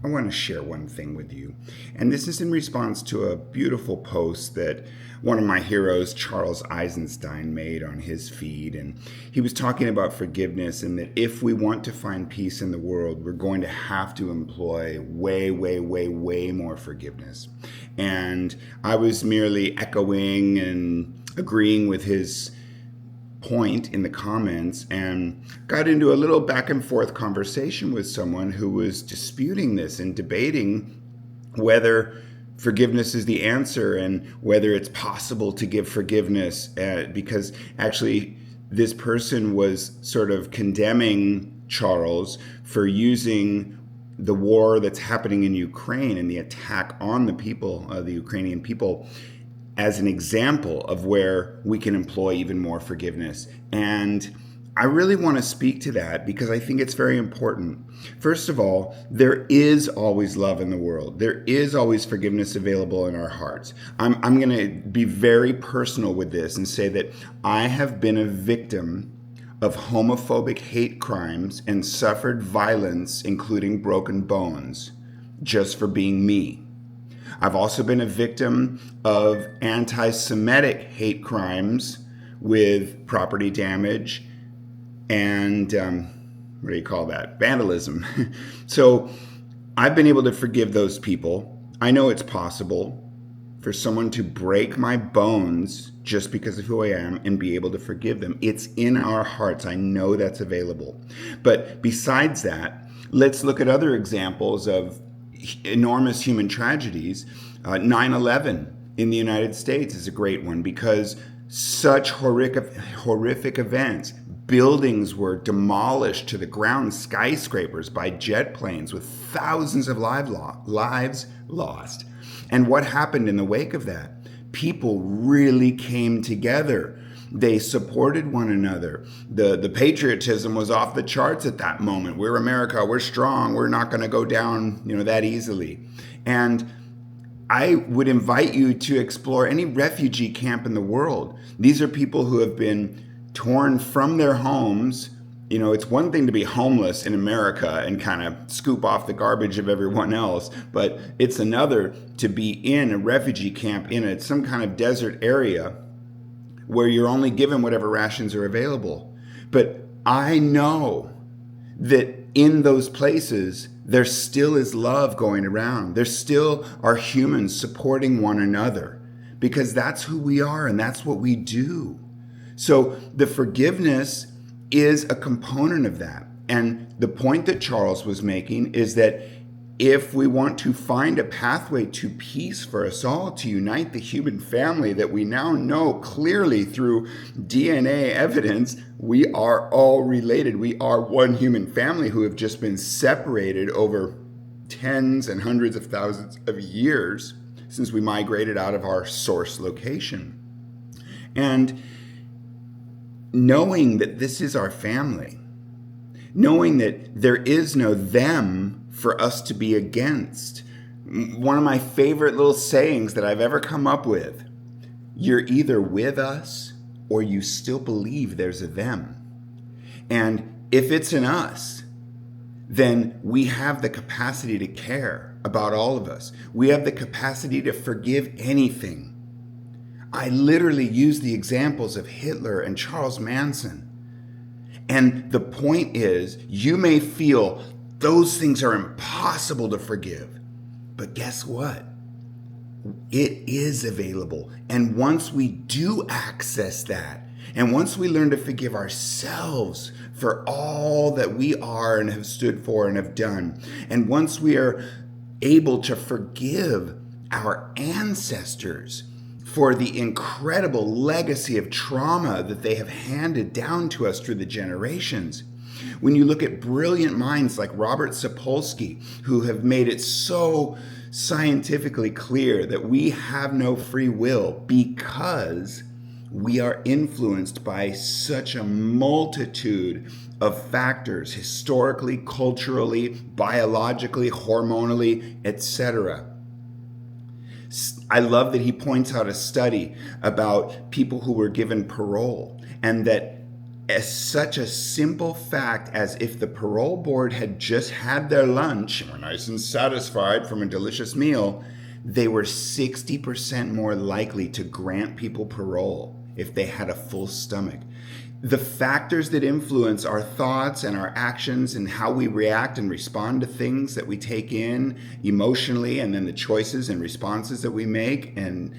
I want to share one thing with you. And this is in response to a beautiful post that one of my heroes, Charles Eisenstein, made on his feed. And he was talking about forgiveness and that if we want to find peace in the world, we're going to have to employ way, way, way, way more forgiveness. And I was merely echoing and agreeing with his point in the comments and got into a little back and forth conversation with someone who was disputing this and debating whether forgiveness is the answer and whether it's possible to give forgiveness, because actually this person was sort of condemning Charles for using the war that's happening in Ukraine and the attack on the people, the Ukrainian people, as an example of where we can employ even more forgiveness. And I really want to speak to that because I think it's very important. First of all, there is always love in the world. There is always forgiveness available in our hearts. I'm going to be very personal with this and say that I have been a victim of homophobic hate crimes and suffered violence, including broken bones, just for being me. I've also been a victim of anti-Semitic hate crimes with property damage and what do you call that? Vandalism. So I've been able to forgive those people. I know it's possible for someone to break my bones just because of who I am and be able to forgive them. It's in our hearts. I know that's available. But besides that, let's look at other examples of enormous human tragedies. 9/11 in the United States is a great one because such horrific events. Buildings were demolished to the ground, skyscrapers by jet planes with thousands of lives lost. And what happened in the wake of that? People really came together. They supported one another. The patriotism was off the charts at that moment. We're America, we're strong, we're not going to go down, that easily. And I would invite you to explore any refugee camp in the world. These are people who have been torn from their homes. It's one thing to be homeless in America and kind of scoop off the garbage of everyone else, but it's another to be in a refugee camp in some kind of desert area where you're only given whatever rations are available. But I know that in those places, there still is love going around. There still are humans supporting one another because that's who we are and that's what we do. So the forgiveness is a component of that. And the point that Charles was making is that if we want to find a pathway to peace for us all, to unite the human family that we now know clearly through DNA evidence, we are all related. We are one human family who have just been separated over tens and hundreds of thousands of years since we migrated out of our source location. And knowing that this is our family, knowing that there is no them for us to be against. One of my favorite little sayings that I've ever come up with, you're either with us or you still believe there's a them. And if it's an us, then we have the capacity to care about all of us. We have the capacity to forgive anything. I literally use the examples of Hitler and Charles Manson. And the point is, you may feel those things are impossible to forgive. But guess what? It is available. And once we do access that, and once we learn to forgive ourselves for all that we are and have stood for and have done, and once we are able to forgive our ancestors for the incredible legacy of trauma that they have handed down to us through the generations, when you look at brilliant minds like Robert Sapolsky, who have made it so scientifically clear that we have no free will because we are influenced by such a multitude of factors, historically, culturally, biologically, hormonally, etc. I love that he points out a study about people who were given parole and that as such a simple fact as if the parole board had just had their lunch and were nice and satisfied from a delicious meal, they were 60% more likely to grant people parole if they had a full stomach. The factors that influence our thoughts and our actions and how we react and respond to things that we take in emotionally, and then the choices and responses that we make, and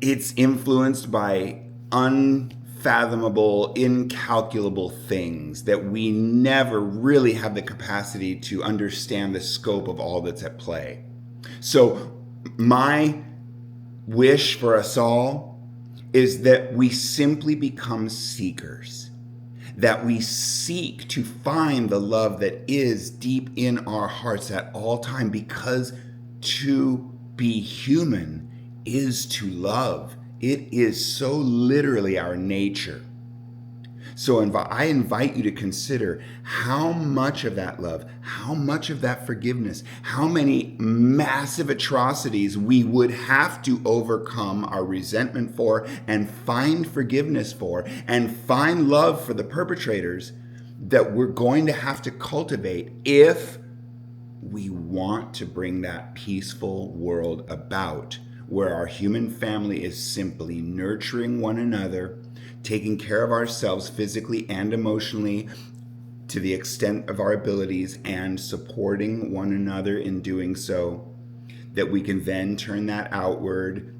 it's influenced by unfathomable, incalculable things that we never really have the capacity to understand the scope of all that's at play. So my wish for us all is that we simply become seekers, that we seek to find the love that is deep in our hearts at all time, because to be human is to love. It is so literally our nature. So I invite you to consider how much of that love, how much of that forgiveness, how many massive atrocities we would have to overcome our resentment for and find forgiveness for and find love for the perpetrators that we're going to have to cultivate if we want to bring that peaceful world about, where our human family is simply nurturing one another, taking care of ourselves physically and emotionally to the extent of our abilities, and supporting one another in doing so, that we can then turn that outward,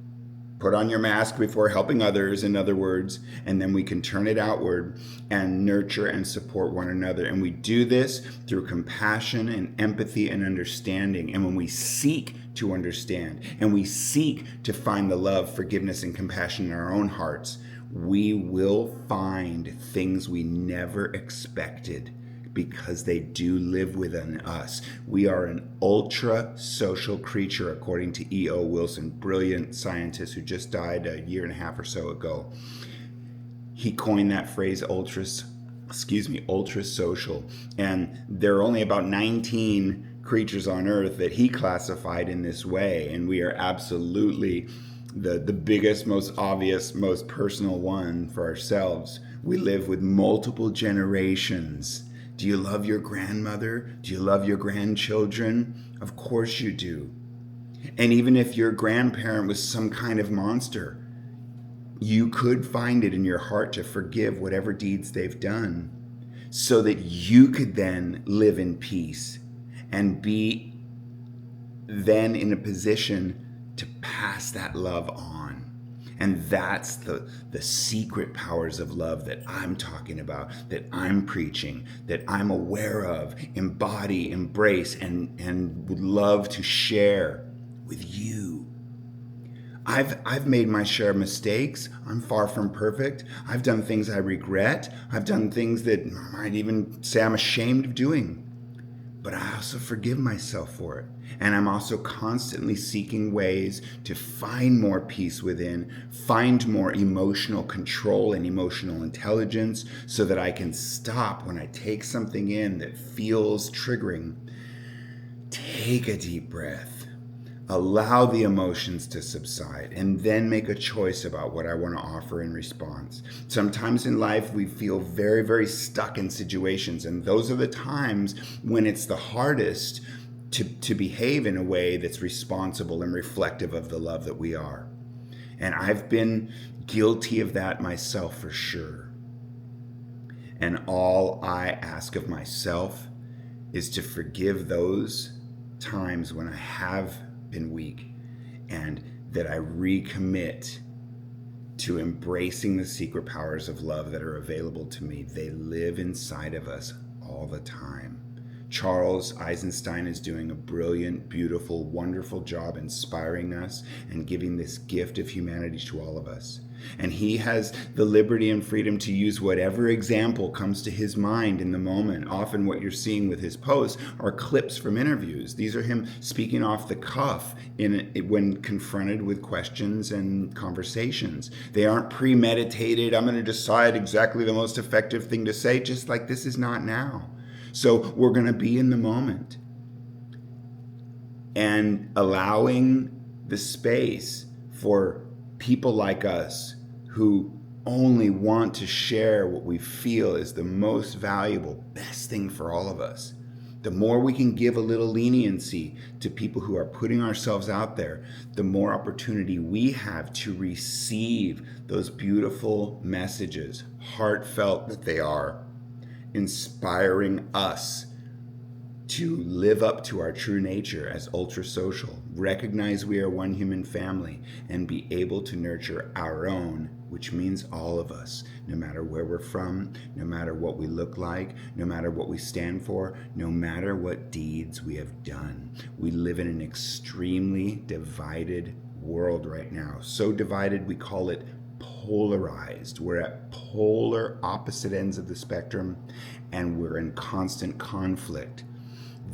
put on your mask before helping others, in other words, and then we can turn it outward and nurture and support one another. And we do this through compassion and empathy and understanding. And when we seek to understand and we seek to find the love, forgiveness, and compassion in our own hearts, we will find things we never expected, because they do live within us. We are an ultra social creature, according to E.O. Wilson, brilliant scientist who just died a year and a half or so ago. He coined that phrase ultra social. And there are only about 19 creatures on Earth that he classified in this way. And we are absolutely the biggest, most obvious, most personal one for ourselves. We live with multiple generations. Do you love your grandmother? Do you love your grandchildren? Of course you do. And even if your grandparent was some kind of monster, you could find it in your heart to forgive whatever deeds they've done, so that you could then live in peace and be then in a position to pass that love on. And that's the secret powers of love that I'm talking about, that I'm preaching, that I'm aware of, embody, embrace, and would love to share with you. I've made my share of mistakes. I'm far from perfect. I've done things I regret. I've done things that I might even say I'm ashamed of doing. But I also forgive myself for it. And I'm also constantly seeking ways to find more peace within, find more emotional control and emotional intelligence, so that I can stop when I take something in that feels triggering. Take a deep breath. Allow the emotions to subside, and then make a choice about what I want to offer in response. Sometimes in life we feel very, very stuck in situations, and those are the times when it's the hardest to behave in a way that's responsible and reflective of the love that we are. And I've been guilty of that myself for sure. And all I ask of myself is to forgive those times when I have been weak, and that I recommit to embracing the secret powers of love that are available to me. They live inside of us all the time. Charles Eisenstein is doing a brilliant, beautiful, wonderful job inspiring us and giving this gift of humanity to all of us. And he has the liberty and freedom to use whatever example comes to his mind in the moment. Often what you're seeing with his posts are clips from interviews. These are him speaking off the cuff when confronted with questions and conversations. They aren't premeditated. I'm going to decide exactly the most effective thing to say, just like this is not now. So we're going to be in the moment and allowing the space for people like us who only want to share what we feel is the most valuable, best thing for all of us. The more we can give a little leniency to people who are putting ourselves out there, the more opportunity we have to receive those beautiful messages, heartfelt that they are, inspiring us to live up to our true nature as ultra social, recognize we are one human family, and be able to nurture our own, which means all of us, no matter where we're from, no matter what we look like, no matter what we stand for, no matter what deeds we have done. We live in an extremely divided world right now. So divided, we call it polarized. We're at polar opposite ends of the spectrum, and we're in constant conflict.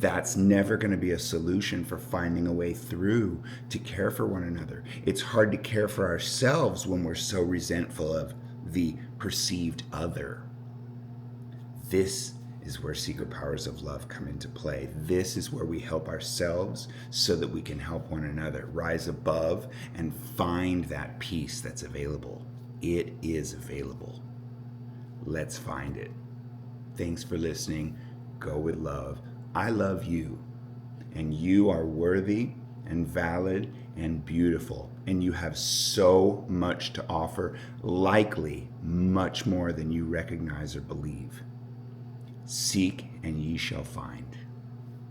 That's never going to be a solution for finding a way through to care for one another. It's hard to care for ourselves when we're so resentful of the perceived other. This is where secret powers of love come into play. This is where we help ourselves so that we can help one another rise above and find that peace that's available. It is available. Let's find it. Thanks for listening. Go with love. I love you, and you are worthy and valid and beautiful, and you have so much to offer, likely much more than you recognize or believe. Seek and ye shall find.